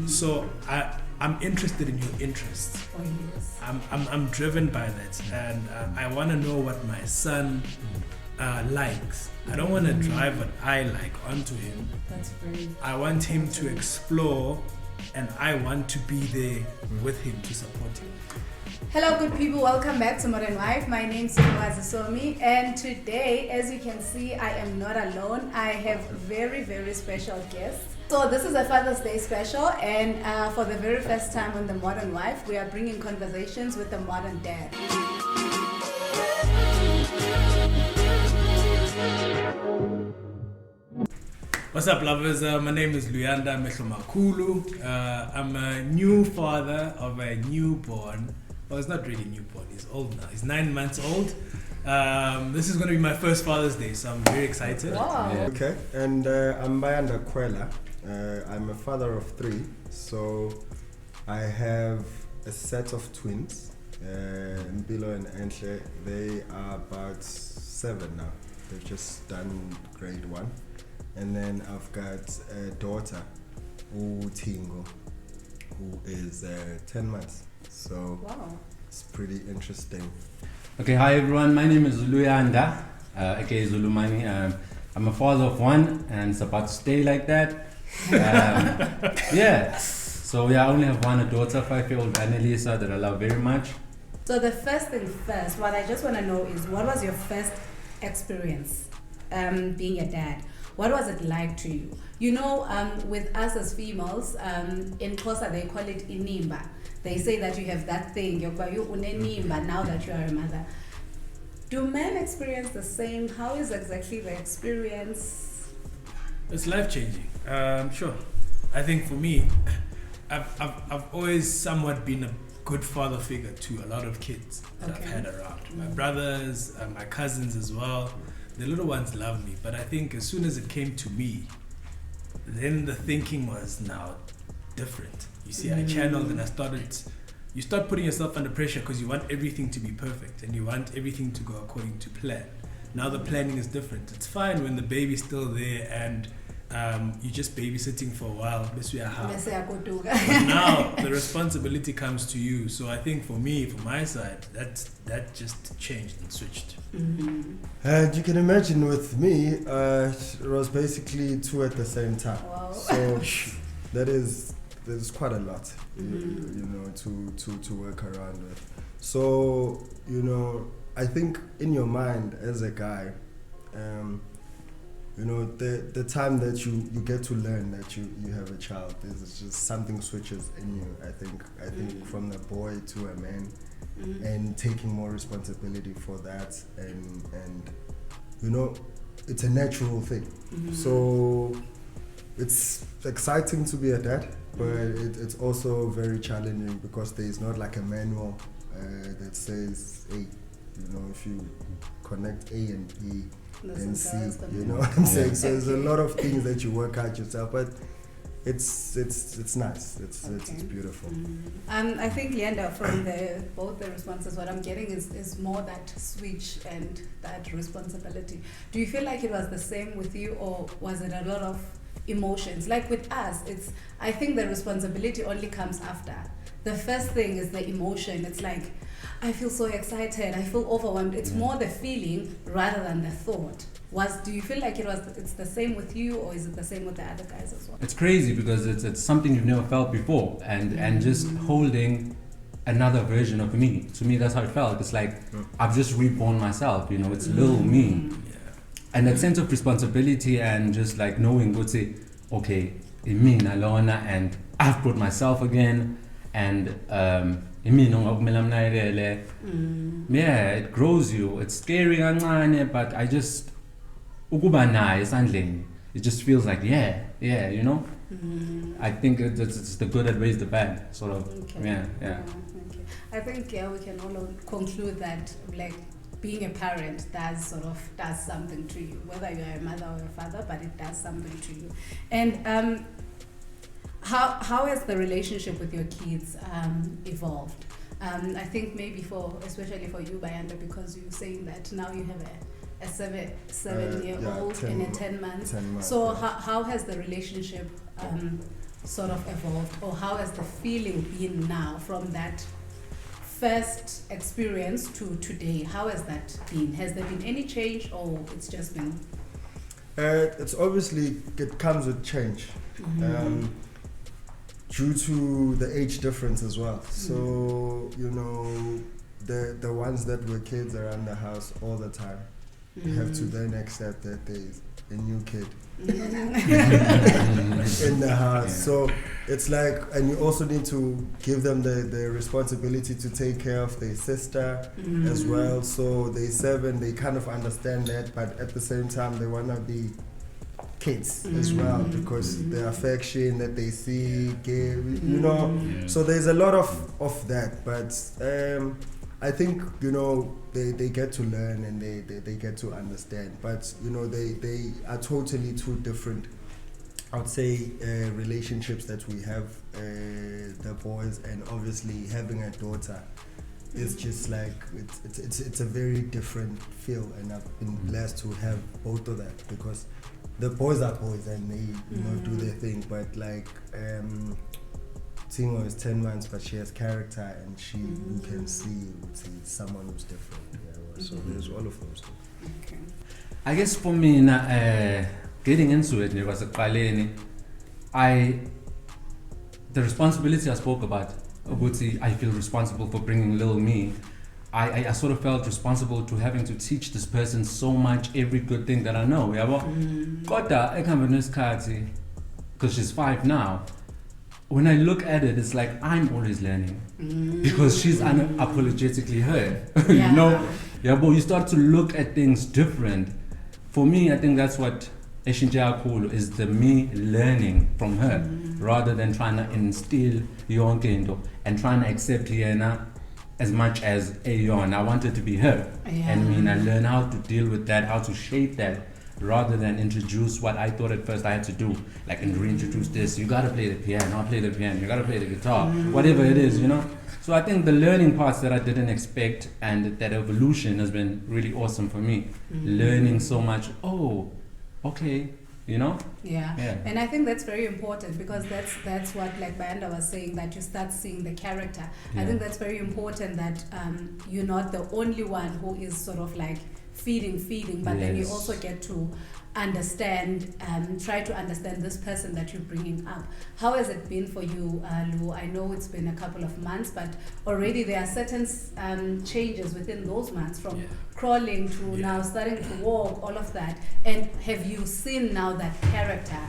So I'm interested in your interests. Oh, yes. I'm driven by that, and I want to know what my son likes. I don't want to drive what I like onto him. That's very. I want him to explore, and I want to be there with him to support him. Hello, good people. Welcome back to Modern Wife. My name is Somi, and today, as you can see, I am not alone. I have very, very special guests. So this is a Father's Day special, and for the very first time on the Modern Wife, we are bringing conversations with the modern dad. What's up, lovers? My name is Luyanda Mehlomakulu. I'm a new father of a newborn. Well, it's not really newborn. He's old now. He's 9 months old. This is going to be my first Father's Day, so I'm very excited. Wow. Yeah. Okay, and I'm Bayanda Kwela. I'm a father of 3, so I have a set of twins, Mbilo and Enhle. They are about 7 now. They've just done grade 1. And then I've got a daughter, Tingo, who is 10 months. So Wow. it's pretty interesting. Okay, hi everyone. My name is Luyanda, aka Zulumani. I'm a father of 1, and it's about to stay like that. Yeah. So I only have 1, a daughter, 5-year-old Annalisa, that I love very much. So the first thing first, what I just want to know is, what was your first experience being a dad? What was it like to you? You know, with us as females, in Xhosa they call it inimba. They say that you have that thing, you unenimba, now that you are a mother. Do men experience the same? How is exactly the experience? It's life-changing. Sure. I think for me, I've always somewhat been a good father figure to a lot of kids that I've had around. My brothers, my cousins as well. The little ones love me, but I think as soon as it came to me, then the thinking was now different. You see, I channeled and you start putting yourself under pressure because you want everything to be perfect and you want everything to go according to plan. Now the planning is different. It's fine when the baby's still there and you're just babysitting for a while. But now the responsibility comes to you. So I think for me, for my side, that just changed and switched. And you can imagine with me, it was basically 2 at the same time. Wow. So there's quite a lot, you know, to work around with. So, you know, I think in your mind as a guy, you know, the time that you get to learn that you have a child, there's just something switches in you. I think from the boy to a man, and taking more responsibility for that, and you know, it's a natural thing. So it's exciting to be a dad, but it's also very challenging because there is not like a manual that says, hey, you know, if you connect A and B and C, you know what I'm saying? So there's a lot of things that you work out yourself, but it's nice. It's beautiful. I think, Leander, from both the responses, what I'm getting is more that switch and that responsibility. Do you feel like it was the same with you, or was it a lot of emotions? Like with us, I think the responsibility only comes after. The first thing is the emotion. It's like, I feel so excited, I feel overwhelmed. It's more the feeling rather than the thought. Do you feel like it's the same with you, or is it the same with the other guys as well? It's crazy because it's something you've never felt before, and just holding another version of me. To me, that's how it felt. It's like I've just reborn myself. You know, it's little me, and that sense of responsibility and just like knowing what's it. Okay, in me, Nalona, and I've brought myself again, and yeah, it grows you. It's scary, but I just it just feels like yeah, you know. I think it's the good that weighs the bad, sort of. Okay. Yeah. Okay. I think we can all conclude that like being a parent does something to you, whether you are a mother or a father, but it does something to you. And how has the relationship with your kids evolved? I think maybe especially for you, Bayanda, because you're saying that now you have a 7-year-old and a 10 months. So how has the relationship sort of evolved, or how has the feeling been now from that first experience to today? How has that been? Has there been any change, or it's just been? It's obviously, it comes with change. Due to the age difference as well. So, you know, the ones that were kids around the house all the time have to then accept that there's a new kid in the house. So it's like, and you also need to give them the responsibility to take care of their sister as well. So they're 7, they kind of understand that, but at the same time they want to be kids as well, because the affection that they see give, you know. So there's a lot of that, but I think, you know, they get to learn and they get to understand, but you know, they are totally two different, I would say, relationships that we have, the boys, and obviously having a daughter is just like, it's a very different feel, and I've been blessed to have both of that, because the boys are boys and they, you know, do their thing, but like Tingo is 10 months, but she has character, and she, you can see it's someone who's different. Yeah, so there's all of those things. Okay. I guess for me, getting into it, was a the responsibility I spoke about, I feel responsible for bringing little me. I sort of felt responsible to having to teach this person so much, every good thing that I know. Because she's 5 now. When I look at it, it's like I'm always learning, because she's unapologetically her. You know, but you start to look at things different. For me, I think that's what Eshinja Kulu is, the me learning from her, rather than trying to instill yonke and trying to accept Yena as much as Ayon. I wanted to be her, and I learn how to deal with that, how to shape that, rather than introduce what I thought at first I had to do, like and reintroduce this. You gotta play the piano, I'll play the piano. You gotta play the guitar, whatever it is, you know. So I think the learning parts that I didn't expect, and that evolution has been really awesome for me. Learning so much. Oh, okay, you know. Yeah. And I think that's very important, because that's what, like Banda was saying, that you start seeing the character. I think that's very important, that you're not the only one who is sort of like feeding, but then you also get to understand, try to understand this person that you're bringing up. How has it been for you, Lou? I know it's been a couple of months, but already there are certain changes within those months, from crawling to now starting to walk, all of that. And have you seen now that character?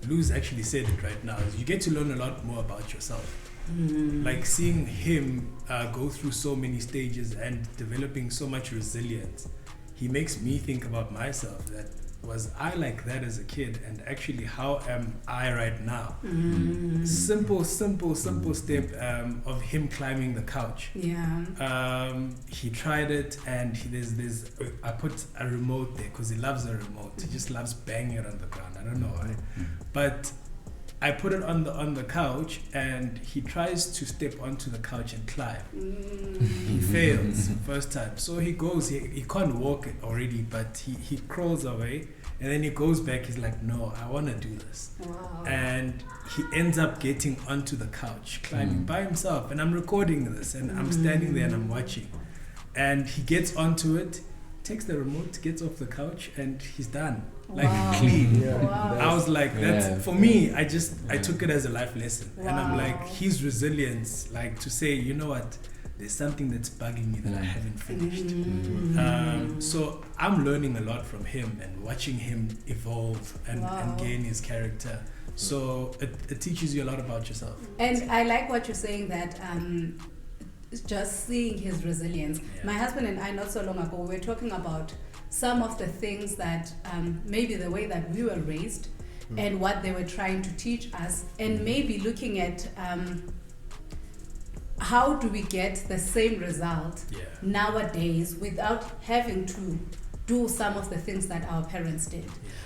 Lou's actually said it right now, is you get to learn a lot more about yourself. Like seeing him go through so many stages and developing so much resilience. He makes me think about myself, that was I like that as a kid, and actually how am I right now? Simple step of him climbing the couch. He tried it, and there's I put a remote there because he loves a remote. He just loves banging it on the ground. I don't know why, but I put it on the couch, and he tries to step onto the couch and climb. He fails first time, so he goes. He can't walk it already, but he crawls away, and then he goes back. He's like, no, I want to do this. And he ends up getting onto the couch, climbing by himself. And I'm recording this, and I'm standing there and I'm watching. And he gets onto it, takes the remote, gets off the couch, and he's done. Like clean. I was like, that's for me. I took it as a life lesson, and I'm like, his resilience, like to say, you know what, there's something that's bugging me that I haven't finished. So I'm learning a lot from him and watching him evolve and gain his character. So it teaches you a lot about yourself. And I like what you're saying, that just seeing his resilience. My husband and I, not so long ago, we were talking about some of the things that maybe the way that we were raised and what they were trying to teach us, and maybe looking at how do we get the same result nowadays without having to do some of the things that our parents did.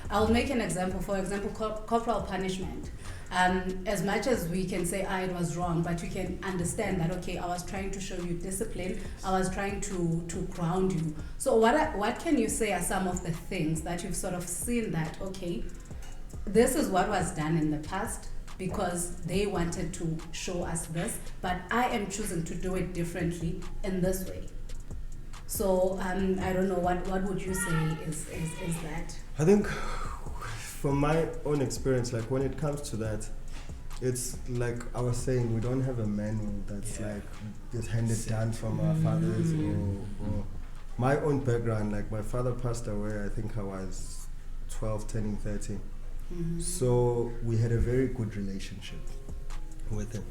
I'll make an example. For example, corporal punishment. As much as we can say, it was wrong, but you can understand that, okay, I was trying to show you discipline, I was trying to ground you. So what can you say are some of the things that you've sort of seen that, okay, this is what was done in the past, because they wanted to show us this, but I am choosing to do it differently in this way. So I don't know, what would you say is that? I think from my own experience, like when it comes to that, it's like I was saying, we don't have a manual that's like just handed down from our fathers or my own background. Like my father passed away, I think I was 12, turning 13. So we had a very good relationship with him.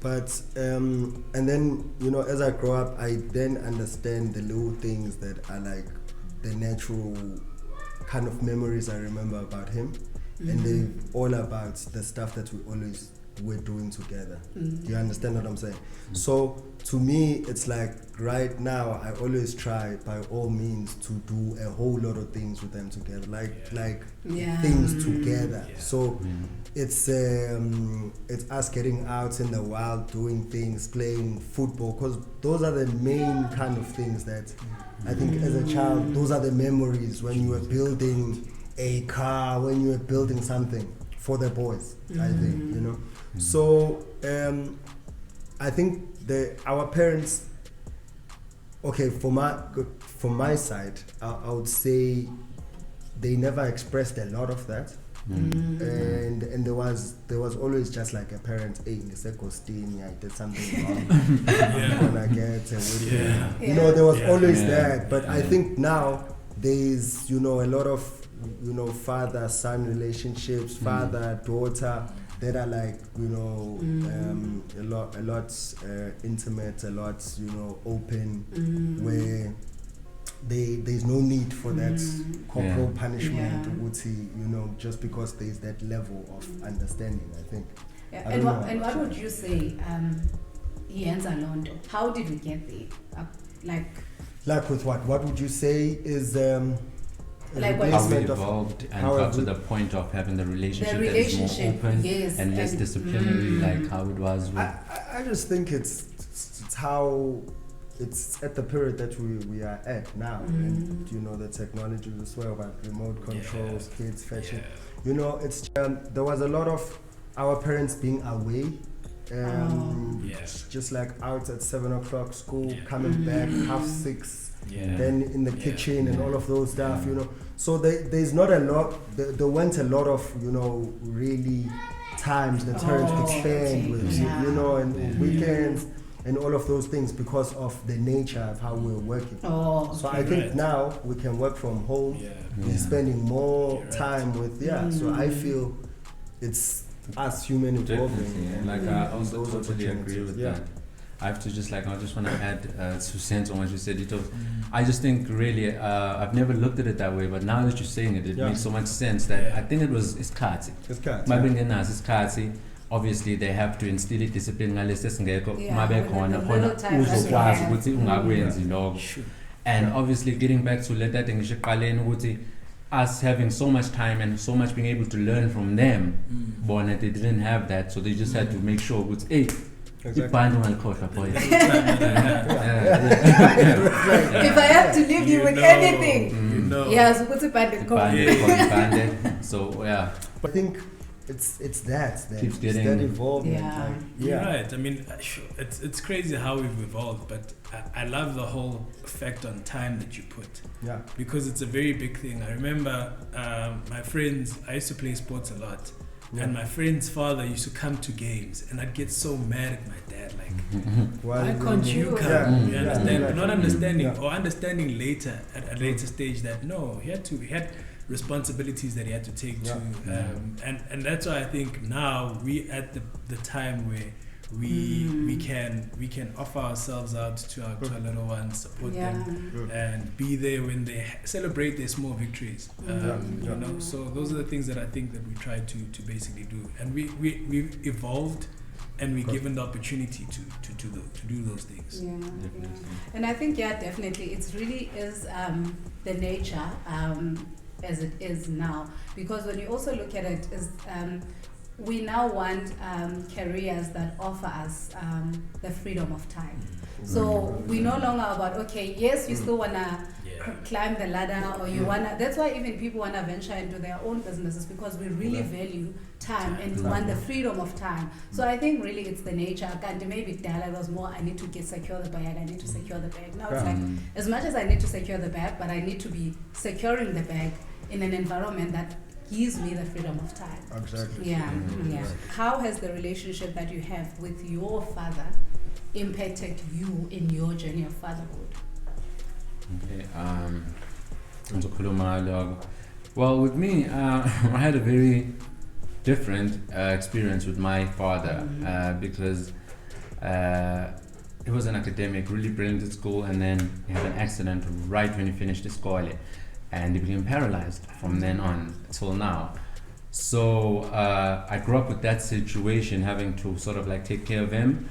But and then, you know, as I grow up, I then understand the little things that are like the natural kind of memories I remember about him. And they're all about the stuff that we always were doing together. Do you understand what I'm saying? So to me, it's like right now, I always try by all means to do a whole lot of things with them together, like things together. So it's us getting out in the wild, doing things, playing football, because those are the main kind of things that I think as a child, those are the memories when you were building a car, when you were building something for the boys, I think, you know. So I think our parents, okay, from my side, I would say they never expressed a lot of that. And there was always just like a parent, hey, Mr. Costini, I did something wrong. I'm gonna get a whipping. You know, there was always that. But I think now there's, you know, a lot of, you know, father-son relationships, father-daughter, that are like, you know, a lot intimate, a lot, you know, open, where there's no need for that corporal punishment, you know, just because there's that level of understanding, I think. And what would you say, Yenza Londo? How did we get there? Like with what? What would you say is like how we evolved and got to the point of having the relationship that is more open and less disciplinary, like how it was with... I just think it's how it's at the period that we are at now, and you know, the technology as well, about remote controls, kids fetching, you know, it's there was a lot of our parents being away, just like out at 7 o'clock school, coming back 6:30, then in the kitchen and all of those stuff, you know. So there's not a lot, there weren't a lot of, you know, really times the parents could spend with, you know, and weekends and all of those things, because of the nature of how we're working. So I think now we can work from home, we're spending more time with, so I feel it's us human evolving. Like I also totally agree with that. I just want to add 2 cents on what you said. I just think really, I've never looked at it that way, but now that you're saying it, it makes so much sense that I think it's kati. It's kati. Obviously they have to instill discipline and obviously getting back to let that thing, us having so much time and so much being able to learn from them, but they didn't have that, so they just had to make sure if I have to leave you with anything, so I think it's that keeps getting that evolvement. You're right. I mean, it's crazy how we've evolved, but I love the whole effect on time that you put. Because it's a very big thing. I remember my friends. I used to play sports a lot. And my friend's father used to come to games, and I'd get so mad at my dad, like, why can't you come? You understand? But not understanding, or understanding later, at a later stage, that no, he had responsibilities that he had to take too. And that's why I think now we at the time where we can offer ourselves out to our little ones, support them, and be there when they celebrate their small victories. You know, so those are the things that I think that we try to basically do, and we've evolved, and we're given the opportunity to do those things. And I think definitely it really is the nature as it is now, because when you also look at it, is we now want careers that offer us the freedom of time. So we no longer about, okay, yes, you still wanna climb the ladder, or you wanna, that's why even people wanna venture into their own businesses, because we really value time and we want the freedom of time. So I think really it's the nature. And maybe Dala was more, I need to secure the bag, I need to secure the bag. Now it's like, as much as I need to secure the bag, but I need to be securing the bag in an environment that gives me the freedom of time. Exactly. Yeah. How has the relationship that you have with your father impacted you in your journey of fatherhood? Okay. Well, with me, I had a very different experience with my father because he was an academic, really brilliant at school, and then he had an accident right when he finished his school, and he became paralyzed from then on till now. So I grew up with that situation, having to sort of like take care of him,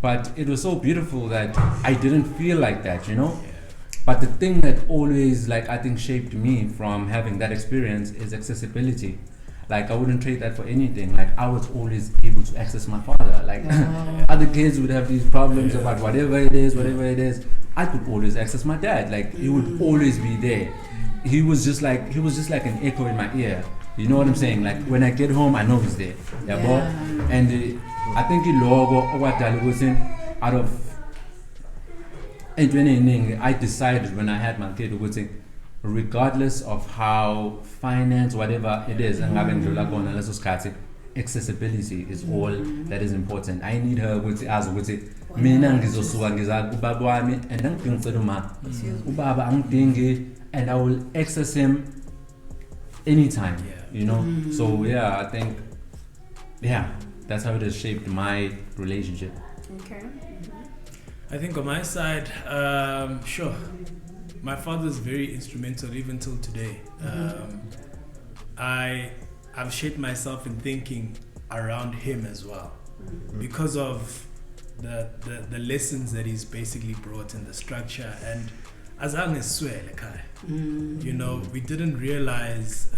but it was so beautiful that I didn't feel like that, you know. But the thing that always, like, I think shaped me from having that experience is accessibility. Like, I wouldn't trade that for anything. Like, I was always able to access my father. Like, other kids would have these problems about whatever it is. I could always access my dad. Like, he would always be there. He was just like an echo in my ear. You know what I'm saying? Like, when I get home, I know he's there. And I think out of I decided when I had my kid, regardless of how finance, whatever it is, accessibility is all that is important. I need her with as with it. And I will access him anytime, you know. So yeah, I think that's how it has shaped my relationship. Okay. I think on my side, sure, my father is very instrumental even till today. I've shaped myself in thinking around him as well, because of the lessons that he's basically brought in the structure. And as long as you know, we didn't realize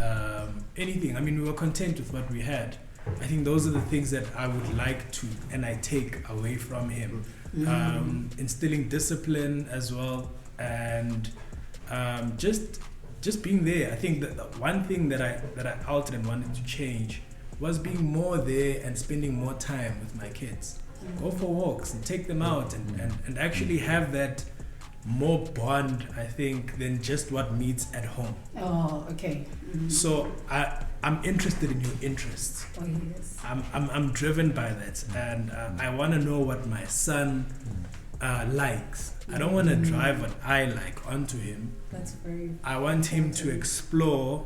anything. I mean, we were content with what we had. I think those are the things that I would like to, and I take away from him. Instilling discipline as well, and just being there. I think that the one thing that I altered and wanted to change was being more there and spending more time with my kids. Go for walks and take them out and actually have that more bond, I think, than just what meets at home. Oh, okay. So I'm interested in your interests. Oh, yes. I'm driven by that, and I want to know what my son likes. I don't want to drive what I like onto him. That's very. I want him to explore,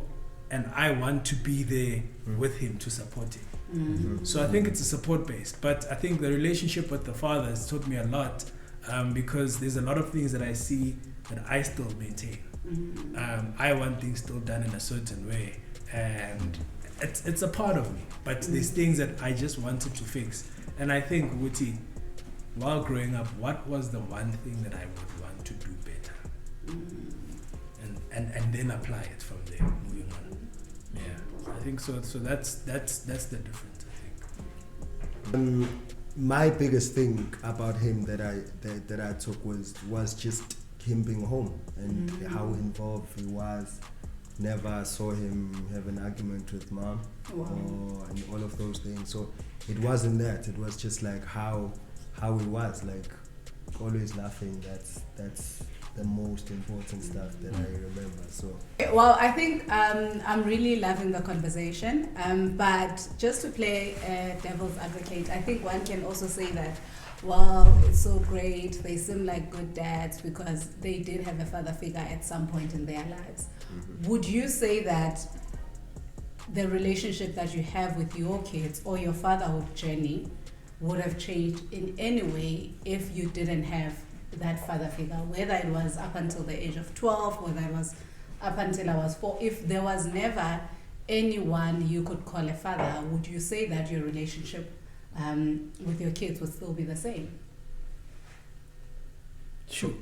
and I want to be there with him to support him. So I think it's a support base, but I think the relationship with the father has taught me a lot, because there's a lot of things that I see that I still maintain. I want things still done in a certain way, and it's a part of me, but there's things that I just wanted to fix. And I think, Wuti, while growing up, what was the one thing that I would want to do better, and then apply it from there, moving on. Yeah, I think so. So that's the difference, I think. My biggest thing about him that I took was just him being home and how involved he was. Never saw him have an argument with mom and all of those things. So it wasn't that. It was just like how he was, like always laughing. That's the most important stuff that I remember. So well, I think I'm really loving the conversation, but just to play devil's advocate, I think one can also say that, well, it's so great, they seem like good dads because they did have a father figure at some point in their lives. Would you say that the relationship that you have with your kids or your fatherhood journey would have changed in any way if you didn't have that father figure, whether it was up until the age of 12, whether it was up until I was 4, if there was never anyone you could call a father, would you say that your relationship with your kids would still be the same? Sure.